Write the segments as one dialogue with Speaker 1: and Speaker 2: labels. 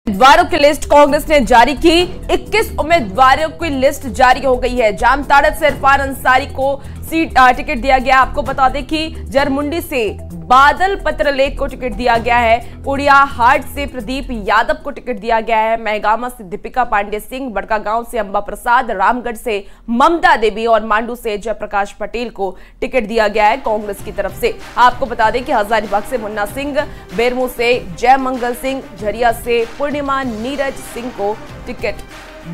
Speaker 1: उम्मीदवारों की लिस्ट कांग्रेस ने जारी की। 21 उम्मीदवारों की लिस्ट जारी हो गई है। जामताड़ा से इरफान अंसारी को टिकट दिया गया। आपको बता दें कि जरमुंडी से बादल पत्रलेख को टिकट दिया गया है। कुड़िया हाट से प्रदीप यादव को टिकट दिया गया है। महगामा से दीपिका पांडे सिंह, बड़कागांव से अंबा प्रसाद, रामगढ़ से ममता देवी और मांडू से जयप्रकाश पटेल को टिकट दिया गया है कांग्रेस की तरफ से। आपको बता दें कि हजारीबाग से मुन्ना सिंह, बेरमो से जय मंगल सिंह, झरिया से पूर्णिमा नीरज सिंह को टिकट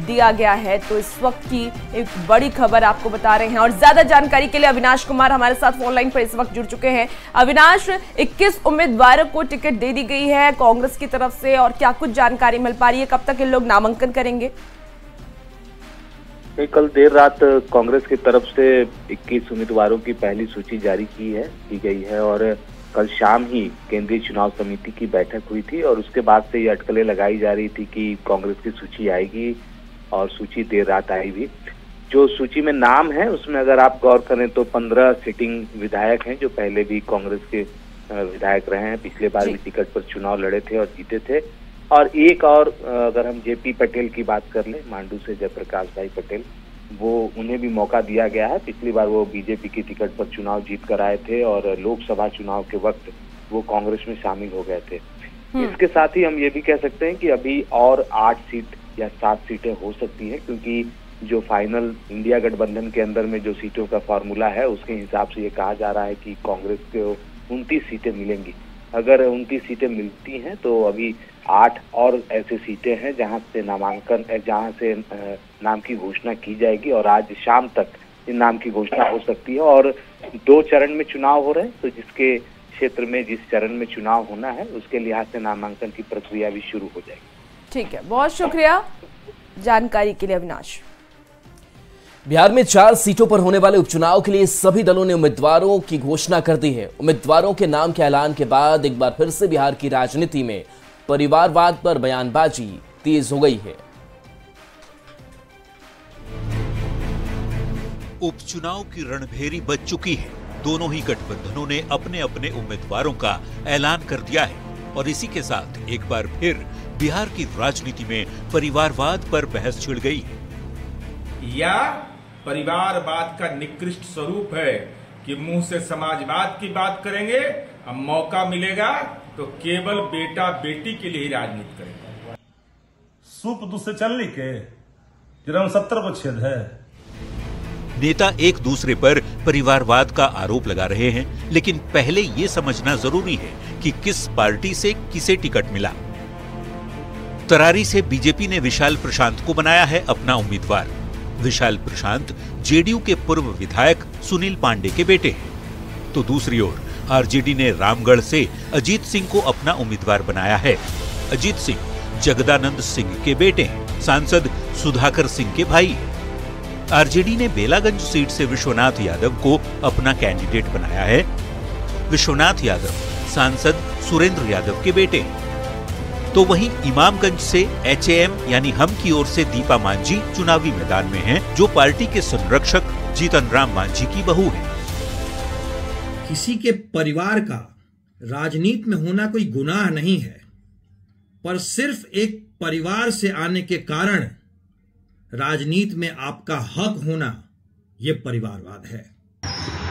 Speaker 1: दिया गया है। तो इस वक्त की एक बड़ी खबर आपको बता रहे हैं और ज्यादा जानकारी के लिए अविनाश कुमार हमारे साथ फोन लाइन पर इस वक्त जुड़ चुके हैं। अविनाश, 21 उम्मीदवारों को टिकट दे दी गई है कांग्रेस की तरफ से और क्या कुछ जानकारी मिल पा रही है? कब तक इन लोग नामांकन करेंगे?
Speaker 2: कल देर रात कांग्रेस की तरफ से 21 उम्मीदवारों की पहली सूची जारी की गई है और कल शाम ही केंद्रीय चुनाव समिति की बैठक हुई थी और उसके बाद से ये अटकलें लगाई जा रही थी कि कांग्रेस की सूची आएगी और सूची देर रात आई भी। जो सूची में नाम है उसमें अगर आप गौर करें तो 15 सिटिंग विधायक हैं जो पहले भी कांग्रेस के विधायक रहे हैं, पिछले बार भी टिकट पर चुनाव लड़े थे और जीते थे। और एक और अगर हम जेपी पटेल की बात कर लें, मांडू से जयप्रकाश भाई पटेल, वो उन्हें भी मौका दिया गया है। पिछली बार वो बीजेपी की टिकट पर चुनाव जीत कर आए थे और लोकसभा चुनाव के वक्त वो कांग्रेस में शामिल हो गए थे। इसके साथ ही हम ये भी कह सकते हैं कि अभी और 8 सीट या 7 सीटें हो सकती हैं, क्योंकि जो फाइनल इंडिया गठबंधन के अंदर में जो सीटों का फॉर्मूला है उसके हिसाब से ये कहा जा रहा है कि कांग्रेस को 29 सीटें मिलेंगी। अगर 29 सीटें मिलती हैं तो अभी 8 और ऐसे सीटें हैं जहां से नाम की घोषणा की जाएगी और आज शाम तक इन नाम की घोषणा हो सकती है। और 2 चरण में चुनाव हो रहे हैं, तो जिसके क्षेत्र में जिस चरण में चुनाव होना है उसके लिहाज से नामांकन की प्रक्रिया भी शुरू हो जाएगी।
Speaker 1: ठीक है, बहुत शुक्रिया जानकारी के लिए अविनाश।
Speaker 3: बिहार में 4 सीटों पर होने वाले उपचुनाव के लिए सभी दलों ने उम्मीदवारों की घोषणा कर दी है। उम्मीदवारों के नाम के ऐलान के बाद एक बार फिर से बिहार की राजनीति में परिवारवाद पर बयानबाजी तेज हो गई है।
Speaker 4: उपचुनाव की रणभेरी बज चुकी है। दोनों ही गठबंधनों ने अपने अपने उम्मीदवारों का ऐलान कर दिया है और इसी के साथ एक बार फिर बिहार की राजनीति में परिवारवाद पर बहस छिड़ गई है।
Speaker 5: या परिवारवाद का निकृष्ट स्वरूप है कि मुंह से समाजवाद की बात करेंगे, अब मौका मिलेगा तो केवल बेटा बेटी के लिए ही राजनीति करेंगे।
Speaker 6: सूप दूध से चलने के जन्म 70 को छेद है।
Speaker 4: नेता एक दूसरे पर परिवारवाद का आरोप लगा रहे हैं, लेकिन पहले ये समझना जरूरी है कि किस पार्टी से किसे टिकट मिला। तरारी से बीजेपी ने विशाल प्रशांत को बनाया है अपना उम्मीदवार। विशाल प्रशांत जेडीयू के पूर्व विधायक सुनील पांडे के बेटे हैं। तो दूसरी ओर आरजेडी ने रामगढ़ से अजीत सिंह को अपना उम्मीदवार बनाया है। अजीत सिंह जगदानंद सिंह के बेटे हैं, सांसद सुधाकर सिंह के भाई हैं। आरजेडी ने बेलागंज सीट से विश्वनाथ यादव को अपना कैंडिडेट बनाया है। विश्वनाथ यादव सांसद सुरेंद्र यादव के बेटे हैं। तो वहीं इमामगंज से एचएएम यानी हम की ओर से दीपा मांझी चुनावी मैदान में हैं, जो पार्टी के संरक्षक जीतन राम मांझी की बहू है।
Speaker 7: किसी के परिवार का राजनीति में होना कोई गुनाह नहीं है, पर सिर्फ एक परिवार से आने के कारण राजनीति में आपका हक होना यह परिवारवाद है।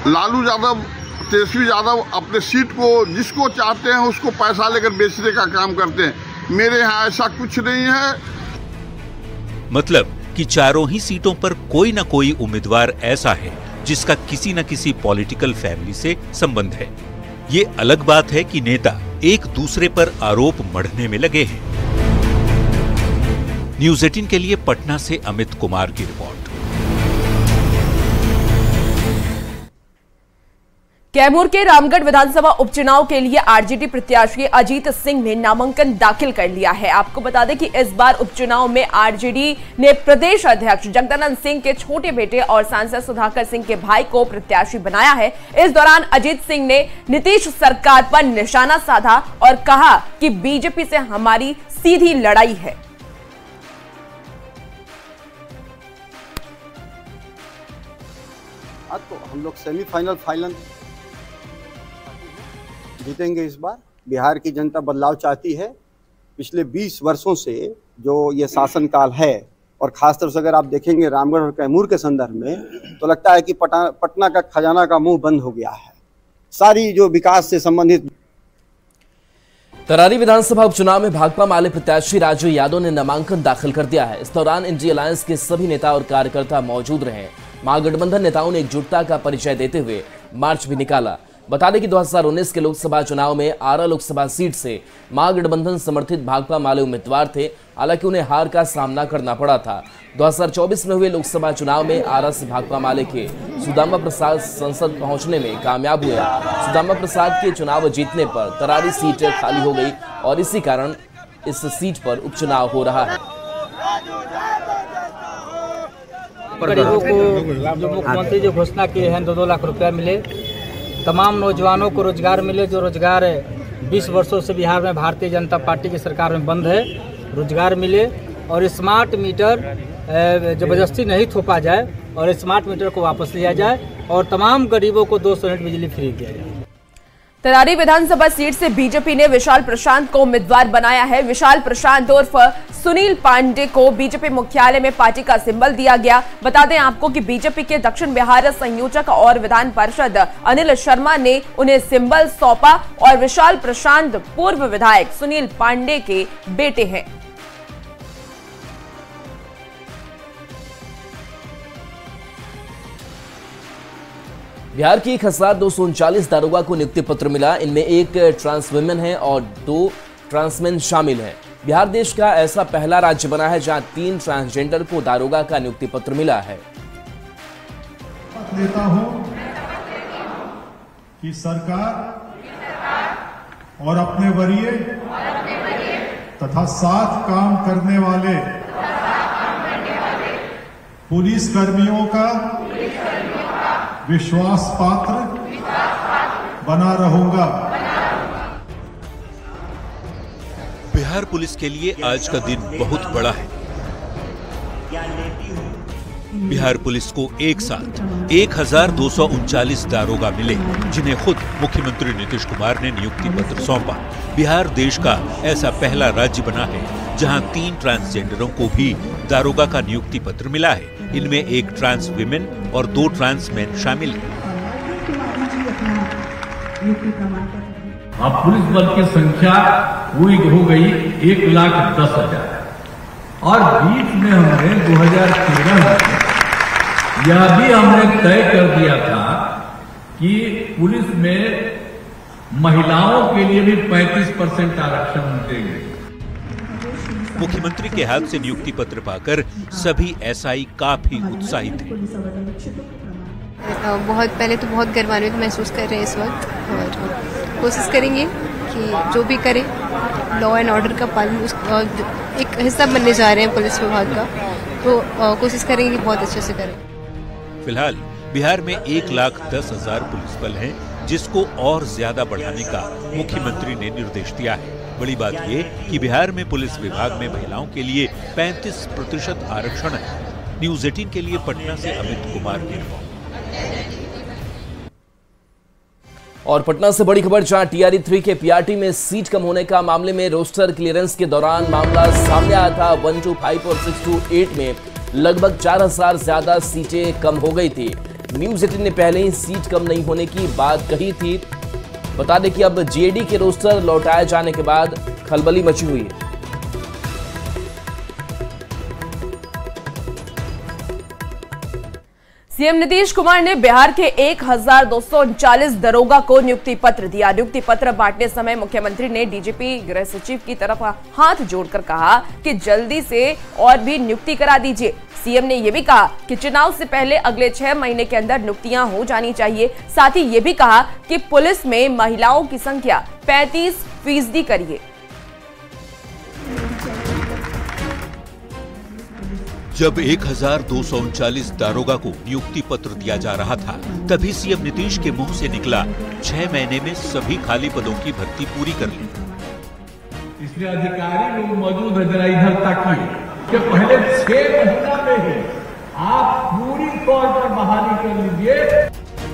Speaker 8: लालू यादव, तेजस्वी यादव अपने सीट को जिसको चाहते हैं उसको पैसा लेकर बेचने का काम करते हैं। मेरे यहाँ ऐसा कुछ नहीं है।
Speaker 4: मतलब कि चारों ही सीटों पर कोई न कोई उम्मीदवार ऐसा है जिसका किसी न किसी पॉलिटिकल फैमिली से संबंध है। ये अलग बात है कि नेता एक दूसरे पर आरोप मढ़ने में लगे हैं। न्यूज़ 18 के लिए पटना से अमित कुमार की रिपोर्ट।
Speaker 1: कैमूर के रामगढ़ विधानसभा उपचुनाव के लिए आरजेडी प्रत्याशी अजीत सिंह ने नामांकन दाखिल कर लिया है। आपको बता दें कि इस बार उपचुनाव में आरजेडी ने प्रदेश अध्यक्ष जगदानंद सिंह के छोटे बेटे और सांसद सुधाकर सिंह के भाई को प्रत्याशी बनाया है। इस दौरान अजीत सिंह ने नीतीश सरकार पर निशाना साधा और कहा कि बीजेपी से हमारी सीधी लड़ाई है।
Speaker 9: तो हम लोग सेमीफाइनल फाइनल जीतेंगे इस बार। बिहार की जनता बदलाव चाहती है पिछले 20 वर्षों से जो ये शासनकाल है, और खासतौर से अगर आप देखेंगे रामगढ़ और कैमूर के संदर्भ में, तो लगता है कि पटना का खजाना का मुंह बंद हो गया है। सारी जो विकास से संबंधित।
Speaker 3: तरारी विधानसभा उपचुनाव में भाकपा माले प्रत्याशी राजू यादव ने नामांकन दाखिल कर दिया है। इस दौरान इंडी अलायंस के सभी नेता और कार्यकर्ता मौजूद रहे। महागठबंधन नेताओं ने एकजुटता का परिचय देते हुए मार्च भी निकाला। बता दें कि 2019 के लोकसभा चुनाव में आरा लोकसभा सीट से महागठबंधन समर्थित भाकपा माले उम्मीदवार थे, हालांकि उन्हें हार का सामना करना पड़ा था। 2024 में हुए लोकसभा चुनाव में आरा से भाकपा माले के सुदामा प्रसाद संसद पहुंचने में कामयाब हुए। सुदामा प्रसाद के चुनाव जीतने पर तरारी सीट खाली हो गई और इसी कारण इस सीट पर उपचुनाव हो रहा है।
Speaker 10: गरीबों को जो मुख्यमंत्री जो घोषणा किए हैं 2-2 लाख रुपया मिले, तमाम नौजवानों को रोजगार मिले। जो रोजगार 20 वर्षों से बिहार में भारतीय जनता पार्टी की सरकार में बंद है, रोजगार मिले। और स्मार्ट मीटर जबरदस्ती नहीं थोपा जाए और स्मार्ट मीटर को वापस लिया जाए और तमाम गरीबों को 200 यूनिट बिजली फ्री दिया जाए।
Speaker 1: तरारी विधानसभा सीट से बीजेपी ने विशाल प्रशांत को उम्मीदवार बनाया है। विशाल प्रशांत उर्फ सुनील पांडे को बीजेपी मुख्यालय में पार्टी का सिंबल दिया गया। बता दें आपको कि बीजेपी के दक्षिण बिहार संयोजक और विधान पार्षद अनिल शर्मा ने उन्हें सिंबल सौंपा और विशाल प्रशांत पूर्व विधायक सुनील पांडे के बेटे हैं।
Speaker 3: बिहार की 1239 दारोगा को नियुक्ति पत्र मिला। इनमें एक ट्रांस वुमेन है और 2 ट्रांसमेन शामिल हैं। बिहार देश का ऐसा पहला राज्य बना है जहां 3 ट्रांसजेंडर को दारोगा का नियुक्ति पत्र मिला है।
Speaker 6: लेता हूं कि सरकार और अपने वरीय तथा साथ काम करने वाले पुलिस कर्मियों का विश्वास पात्र बना रहूंगा।
Speaker 4: बिहार पुलिस के लिए आज का दिन बहुत बड़ा है। बिहार पुलिस को एक साथ 1239 दारोगा मिले, जिन्हें खुद मुख्यमंत्री नीतीश कुमार ने नियुक्ति पत्र सौंपा। बिहार देश का ऐसा पहला राज्य बना है जहां 3 ट्रांसजेंडरों को भी दारोगा का नियुक्ति पत्र मिला है। इनमें एक ट्रांस विमेन और 2 ट्रांसमेन शामिल हैं।
Speaker 11: अब पुलिस बल की संख्या पूरी हो गई 1,10,000 और बीच में हमने 2013 में यह भी हमने तय कर दिया था कि पुलिस में महिलाओं के लिए भी 35% आरक्षण देंगे।
Speaker 4: मुख्यमंत्री के हाथ से नियुक्ति पत्र पाकर सभी एसआई काफी उत्साहित हैं।
Speaker 12: बहुत पहले तो बहुत गर्वान्वित महसूस कर रहे हैं इस वक्त और कोशिश करेंगे कि जो भी करें लॉ एंड ऑर्डर का पालन एक हिस्सा बनने जा रहे हैं पुलिस विभाग का, तो कोशिश करेंगे कि बहुत अच्छे से करें।
Speaker 4: फिलहाल बिहार में 1,10,000 पुलिस बल है, जिसको और ज्यादा बढ़ाने का मुख्यमंत्री ने निर्देश दिया है। बड़ी बात ये कि बिहार में पुलिस विभाग में महिलाओं के लिए 35% आरक्षण है। न्यूज़ 18 के लिए पटना से अमित कुमार की रिपोर्ट।
Speaker 3: और पटना से बड़ी खबर, जहां टीआरई 3 के पीआरटी में सीट कम होने का मामले में रोस्टर क्लियरेंस के दौरान मामला सामने आया था। 125 और 628 में लगभग 4,000 ज्यादा सीटें कम हो गई थी। न्यूज़ 18 ने पहले ही सीट कम नहीं होने की बात कही थी। बता दें कि अब जीएडी के रोस्टर लौटाए जाने के बाद खलबली मची हुई है।
Speaker 1: सीएम नीतीश कुमार ने बिहार के 1239 दरोगा को नियुक्ति पत्र दिया। नियुक्ति पत्र बांटने समय मुख्यमंत्री ने डीजीपी गृह सचिव की तरफ हाथ जोड़कर कहा कि जल्दी से और भी नियुक्ति करा दीजिए। सीएम ने यह भी कहा कि चुनाव से पहले अगले 6 महीने के अंदर नियुक्तियां हो जानी चाहिए। साथ ही ये भी कहा कि पुलिस में महिलाओं की संख्या 35% करिए।
Speaker 4: जब 1239 दारोगा को नियुक्ति पत्र दिया जा रहा था, तभी सीएम नीतीश के मुंह से निकला 6 महीने में सभी खाली पदों की भर्ती पूरी कर ली।
Speaker 11: इसलिए अधिकारी लोग मौजूद है, जरा इधर ताकिए कि पहले 6 महीना में ही आप पूरी तौर पर बहाली कर लीजिए।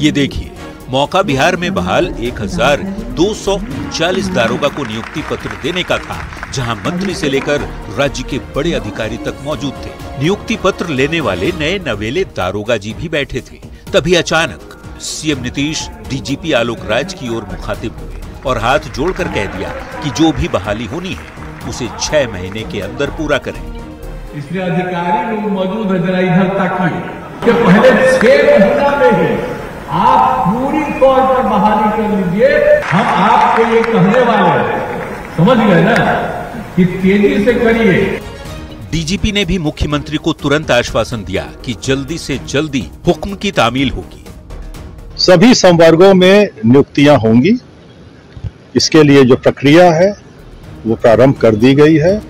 Speaker 4: ये देखिए, मौका बिहार में बहाल 1239 दारोगा को नियुक्ति पत्र देने का था, जहां मंत्री से लेकर राज्य के बड़े अधिकारी तक मौजूद थे। नियुक्ति पत्र लेने वाले नए नवेले दारोगा जी भी बैठे थे। तभी अचानक सीएम नीतीश डीजीपी आलोक राज की ओर मुखातिब हुए और हाथ जोड़कर कह दिया कि जो भी बहाली होनी है उसे 6 महीने के अंदर पूरा करें।
Speaker 11: इसलिए अधिकारी लोग मौजूद है, जरा इधर ताकिए कि पहले 6 महीना में ही आप पूरी तौर पर बहाली कर लीजिए। हम आपको ये कहने वाले हैं, समझ गए ना, कि तेजी से करिए।
Speaker 4: डीजीपी ने भी मुख्यमंत्री को तुरंत आश्वासन दिया कि जल्दी से जल्दी हुक्म की तामील होगी।
Speaker 13: सभी संवर्गों में नियुक्तियां होंगी। इसके लिए जो प्रक्रिया है वो प्रारंभ कर दी गई है।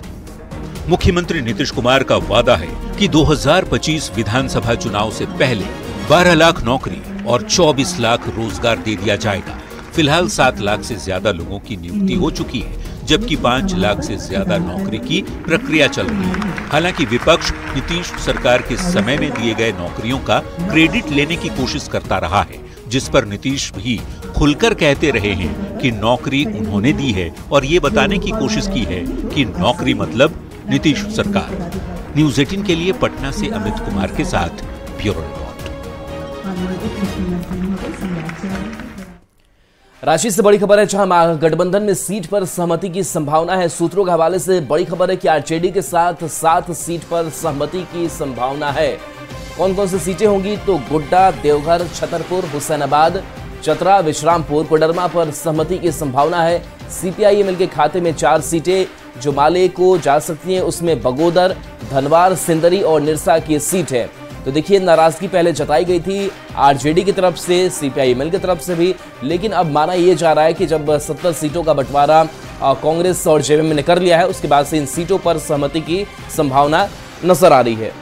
Speaker 4: मुख्यमंत्री नीतीश कुमार का वादा है कि 2025 विधानसभा चुनाव से पहले 12 लाख नौकरी और 24 लाख रोजगार दे दिया जाएगा। फिलहाल 7 लाख से ज्यादा लोगों की नियुक्ति हो चुकी है, जबकि 5 लाख से ज्यादा नौकरी की प्रक्रिया चल रही है। हालांकि विपक्ष नीतीश सरकार के समय में दिए गए नौकरियों का क्रेडिट लेने की कोशिश करता रहा है, जिस पर नीतीश भी खुलकर कहते रहे हैं कि नौकरी उन्होंने दी है और ये बताने की कोशिश की है कि नौकरी मतलब नीतीश सरकार। न्यूज 18 के लिए पटना से अमित कुमार के साथ ब्यूरो रिपोर्ट।
Speaker 3: रांची से बड़ी खबर है, जहां महागठबंधन में सीट पर सहमति की संभावना है। सूत्रों के हवाले से बड़ी खबर है कि आरजेडी के साथ 7 सीट पर सहमति की संभावना है। कौन कौन सी सीटें होंगी? तो गोड्डा, देवघर, छतरपुर, हुसैनाबाद, चतरा, विश्रामपुर, कोडरमा पर सहमति की संभावना है। सीपीआईएमएल के खाते में 4 सीटें जो माले को जा सकती हैं, उसमें बगोदर, धनवार, सिंदरी और निरसा की सीट है। तो देखिए, नाराजगी पहले जताई गई थी आरजेडी की तरफ से, सीपीआईएमएल की तरफ से भी, लेकिन अब माना यह जा रहा है कि जब 70 सीटों का बंटवारा कांग्रेस और जेएमएम ने कर लिया है, उसके बाद से इन सीटों पर सहमति की संभावना नजर आ रही है।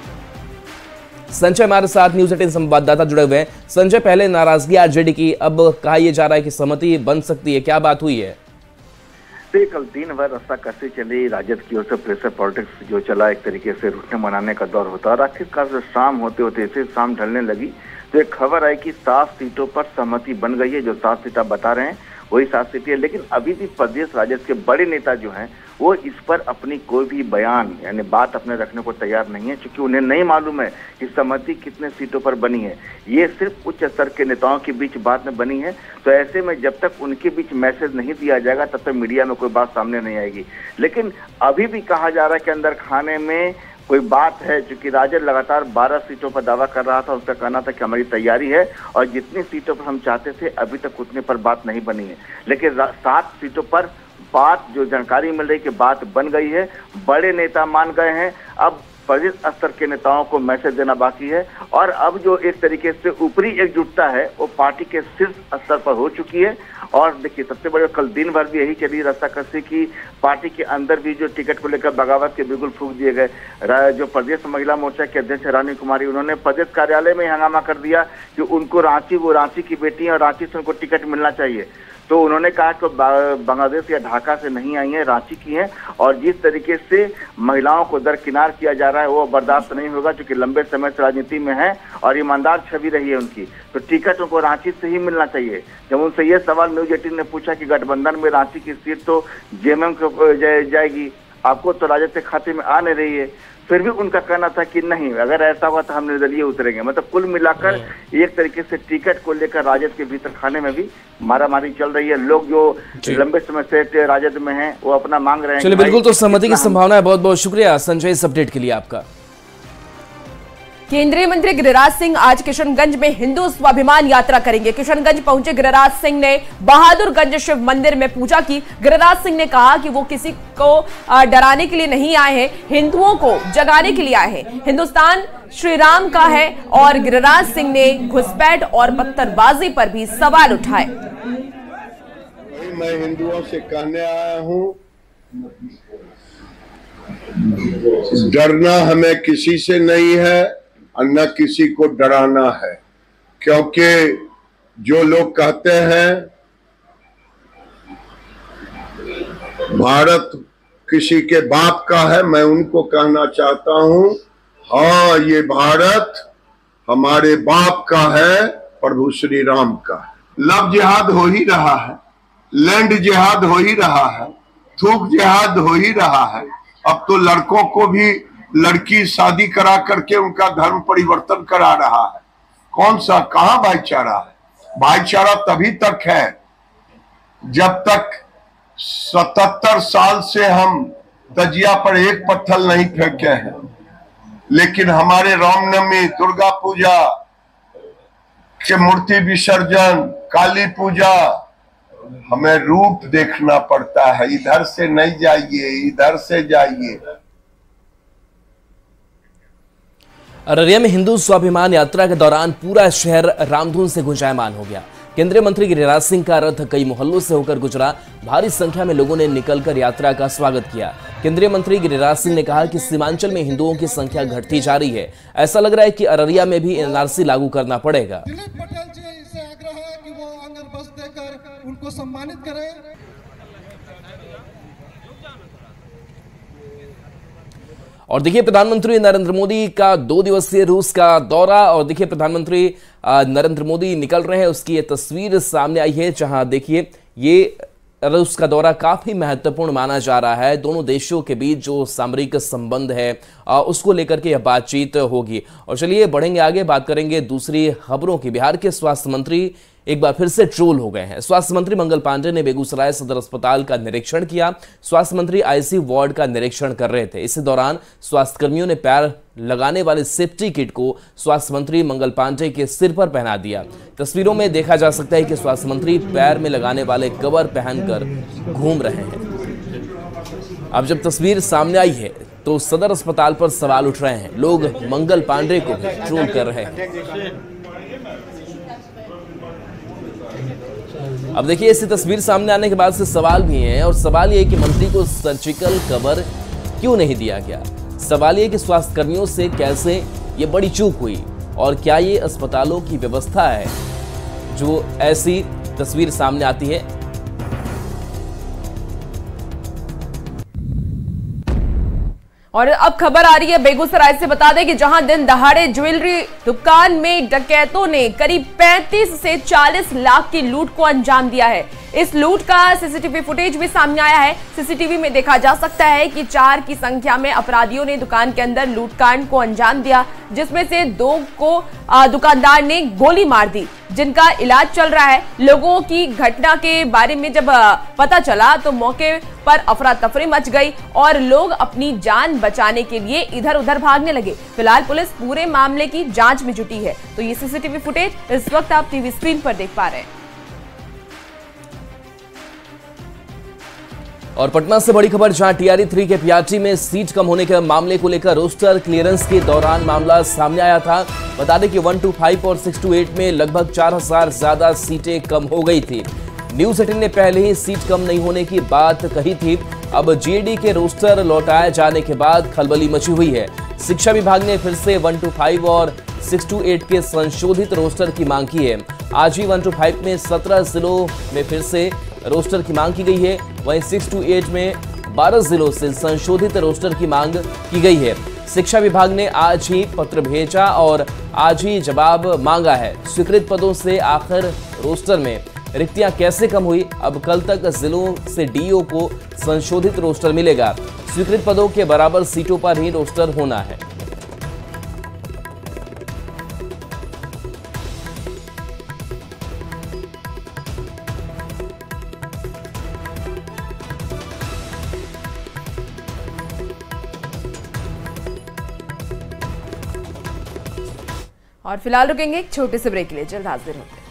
Speaker 3: संजय हमारे साथ न्यूज 18 संवाददाता जुड़े हुए हैं। संजय, पहले नाराजगी आरजेडी की, अब कहा यह जा रहा है कि सहमति बन सकती है, क्या बात हुई है?
Speaker 2: कल दिन भर रस्साकसी चली, राजद की ओर से प्रेशर पॉलिटिक्स जो चला, एक तरीके से रुकने मनाने का दौर होता और आखिरकार जो शाम होते होते ऐसे शाम ढलने लगी तो एक खबर आई कि 7 सीटों पर सहमति बन गई है। जो 7 सीटें बता रहे हैं वही 7 सीटें, लेकिन अभी भी प्रदेश राजद के बड़े नेता जो हैं वो इस पर अपनी कोई भी बयान यानी बात अपने रखने को तैयार नहीं है, क्योंकि उन्हें नहीं मालूम है कि सहमति कितने सीटों पर बनी है। ये सिर्फ उच्च स्तर के नेताओं के बीच बात में बनी है। तो ऐसे में जब तक उनके बीच मैसेज नहीं दिया जाएगा तब तक मीडिया में कोई बात सामने नहीं आएगी। लेकिन अभी भी कहा जा रहा है कि अंदर खाने में कोई बात है, क्योंकि राजद लगातार 12 सीटों पर दावा कर रहा था। उसका कहना था कि हमारी तैयारी है और जितनी सीटों पर हम चाहते थे अभी तक उतने पर बात नहीं बनी है, लेकिन 7 सीटों पर बात जो जानकारी मिल रही कि बात बन गई है, बड़े नेता मान गए हैं। अब प्रदेश स्तर के नेताओं को मैसेज देना बाकी है और अब जो एक तरीके से ऊपरी एकजुटता है वो पार्टी के शीर्ष स्तर पर हो चुकी है। और देखिए, सबसे बड़ी कल दिन भर भी यही चली रस्साकसी की। पार्टी के अंदर भी जो टिकट को लेकर बगावत के बिल्कुल फूंक दिए गए। जो प्रदेश महिला मोर्चा के अध्यक्ष रानी कुमारी, उन्होंने प्रदेश कार्यालय में हंगामा कर दिया कि उनको वो रांची की बेटी है और रांची से उनको टिकट मिलना चाहिए। तो उन्होंने कहा कि बांग्लादेश या ढाका से नहीं आई है, रांची की है और जिस तरीके से महिलाओं को दरकिनार किया जा रहा है वो बर्दाश्त नहीं होगा, क्योंकि लंबे समय से राजनीति में है और ईमानदार छवि रही है उनकी। तो टिकट उनको रांची से ही मिलना चाहिए। जब उनसे ये सवाल न्यूज 18 ने पूछा कि गठबंधन में रांची की सीट तो जेएमएम को जाएगी, आपको तो राजद के खाते में आ नहीं रही है, फिर भी उनका कहना था कि नहीं, अगर ऐसा हुआ तो हम निर्दलीय उतरेंगे। मतलब कुल मिलाकर एक तरीके से टिकट को लेकर राजद के भीतर खाने में भी मारामारी चल रही है। लोग जो लंबे समय से राजद में हैं वो अपना मांग रहे हैं।
Speaker 3: चलिए, बिल्कुल, तो सहमति की संभावना है। बहुत बहुत शुक्रिया संजय इस अपडेट के लिए आपका।
Speaker 1: केंद्रीय मंत्री गिरिराज सिंह आज किशनगंज में हिंदू स्वाभिमान यात्रा करेंगे। किशनगंज पहुंचे गिरिराज सिंह ने बहादुरगंज शिव मंदिर में पूजा की। गिरिराज सिंह ने कहा कि वो किसी को डराने के लिए नहीं आए हैं, हिंदुओं को जगाने के लिए आए हैं। हिंदुस्तान श्री राम का है और गिरिराज सिंह ने घुसपैठ और पत्थरबाजी पर भी सवाल उठाए।
Speaker 8: मैं हिंदुओं से कहने आया हूं, डरना हमें किसी से नहीं है और न किसी को डराना है, क्योंकि जो लोग कहते हैं भारत किसी के बाप का है, मैं उनको कहना चाहता हूं, हाँ, ये भारत हमारे बाप का है, प्रभु श्री राम का है। लव जिहाद हो ही रहा है, लैंड जिहाद हो ही रहा है, थूक जिहाद हो ही रहा है। अब तो लड़कों को भी लड़की शादी करा करके उनका धर्म परिवर्तन करा रहा है। कौन सा, कहां भाईचारा है? भाईचारा तभी तक है जब तक 77 साल से हम तजिया पर एक पत्थर नहीं फेंके हैं, लेकिन हमारे रामनवमी, दुर्गा पूजा के मूर्ति विसर्जन, काली पूजा, हमें रूप देखना पड़ता है। इधर से नहीं जाइए, इधर से जाइए।
Speaker 3: अररिया में हिंदू स्वाभिमान यात्रा के दौरान पूरा शहर रामधुन से गुंजायमान हो गया। केंद्रीय मंत्री गिरिराज सिंह का रथ कई मोहल्लों से होकर गुजरा। भारी संख्या में लोगों ने निकलकर यात्रा का स्वागत किया। केंद्रीय मंत्री गिरिराज सिंह ने कहा कि सीमांचल में हिंदुओं की संख्या घटती जा रही है। ऐसा लग रहा है कि अररिया में भी एनआरसी लागू करना पड़ेगा।
Speaker 14: पटेल जी से आग्रह है कि वो आंगन बस देकर उनको सम्मानित करें।
Speaker 3: और देखिए प्रधानमंत्री नरेंद्र मोदी का 2 दिवसीय रूस का दौरा, और देखिए प्रधानमंत्री नरेंद्र मोदी निकल रहे हैं, उसकी ये तस्वीर सामने आई है जहां देखिए ये रूस का दौरा काफी महत्वपूर्ण माना जा रहा है। दोनों देशों के बीच जो सामरिक संबंध है उसको लेकर के यह बातचीत होगी। और चलिए बढ़ेंगे आगे, बात करेंगे दूसरी खबरों की। बिहार के स्वास्थ्य मंत्री एक बार फिर से ट्रोल हो गए हैं। स्वास्थ्य मंत्री मंगल पांडे ने बेगूसराय सदर अस्पताल का निरीक्षण किया। स्वास्थ्य मंत्री आईसीयू वार्ड का निरीक्षण कर रहे थे। इसी दौरान स्वास्थ्यकर्मियों ने पैर लगाने वाले सेफ्टी किट को स्वास्थ्य मंत्री मंगल पांडे के सिर पर पहना दिया। तस्वीरों में देखा जा सकता है कि स्वास्थ्य मंत्री पैर में लगाने वाले कवर पहनकर घूम रहे हैं। अब जब तस्वीर सामने आई है तो सदर अस्पताल पर सवाल उठ रहे हैं। लोग मंगल पांडे को भी ट्रोल कर रहे हैं। अब देखिए इसी तस्वीर सामने आने के बाद से सवाल भी हैं, और सवाल ये है कि मंत्री को सर्जिकल कवर क्यों नहीं दिया गया। सवाल ये कि स्वास्थ्य कर्मियों से कैसे ये बड़ी चूक हुई, और क्या ये अस्पतालों की व्यवस्था है जो ऐसी तस्वीर सामने आती है।
Speaker 1: और अब खबर आ रही है बेगूसराय से। बता दें कि जहां दिन दहाड़े ज्वेलरी दुकान में डकैतों ने करीब 35 से 40 लाख की लूट को अंजाम दिया है। इस लूट का सीसीटीवी फुटेज भी सामने आया है। सीसीटीवी में देखा जा सकता है कि 4 की संख्या में अपराधियों ने दुकान के अंदर लूटकांड को अंजाम दिया, जिसमें से 2 को दुकानदार ने गोली मार दी, जिनका इलाज चल रहा है। लोगों की घटना के बारे में जब पता चला तो मौके पर अफरा तफरी मच गई और लोग अपनी जान बचाने के लिए इधर उधर भागने लगे। फिलहाल पुलिस पूरे मामले की जांच में जुटी है। तो ये सीसीटीवी फुटेज इस वक्त आप टीवी स्क्रीन पर देख पा रहे हैं।
Speaker 3: और पटना से बड़ी खबर, जहां टीआरई 3 के पीआरटी में सीट कम होने के मामले को लेकर रोस्टर क्लियरेंस के दौरान मामला सामने आया था। बता दें कि 1 to 5 और 6 to 8 में लगभग 4000 ज्यादा सीटें कम हो गई थी। न्यूज 18 ने पहले ही सीट कम नहीं होने की बात कही थी। अब जीएडी के रोस्टर लौटाए जाने के बाद खलबली मची हुई है। शिक्षा विभाग ने फिर से 1 to 5 और 6 to 8 के संशोधित रोस्टर की मांग की है। आज ही 1 to 5 में 17 जिलों में फिर से रोस्टर की मांग की गई है। वहीं 6 to 8 में 12 जिलों से संशोधित रोस्टर की मांग की गई है। शिक्षा विभाग ने आज ही पत्र भेजा और आज ही जवाब मांगा है। स्वीकृत पदों से आखिर रोस्टर में रिक्तियां कैसे कम हुई, अब कल तक जिलों से डीओ को संशोधित रोस्टर मिलेगा। स्वीकृत पदों के बराबर सीटों पर ही रोस्टर होना है।
Speaker 1: और फिलहाल रुकेंगे एक छोटे से ब्रेक के लिए, जल्द हाजिर होते हैं।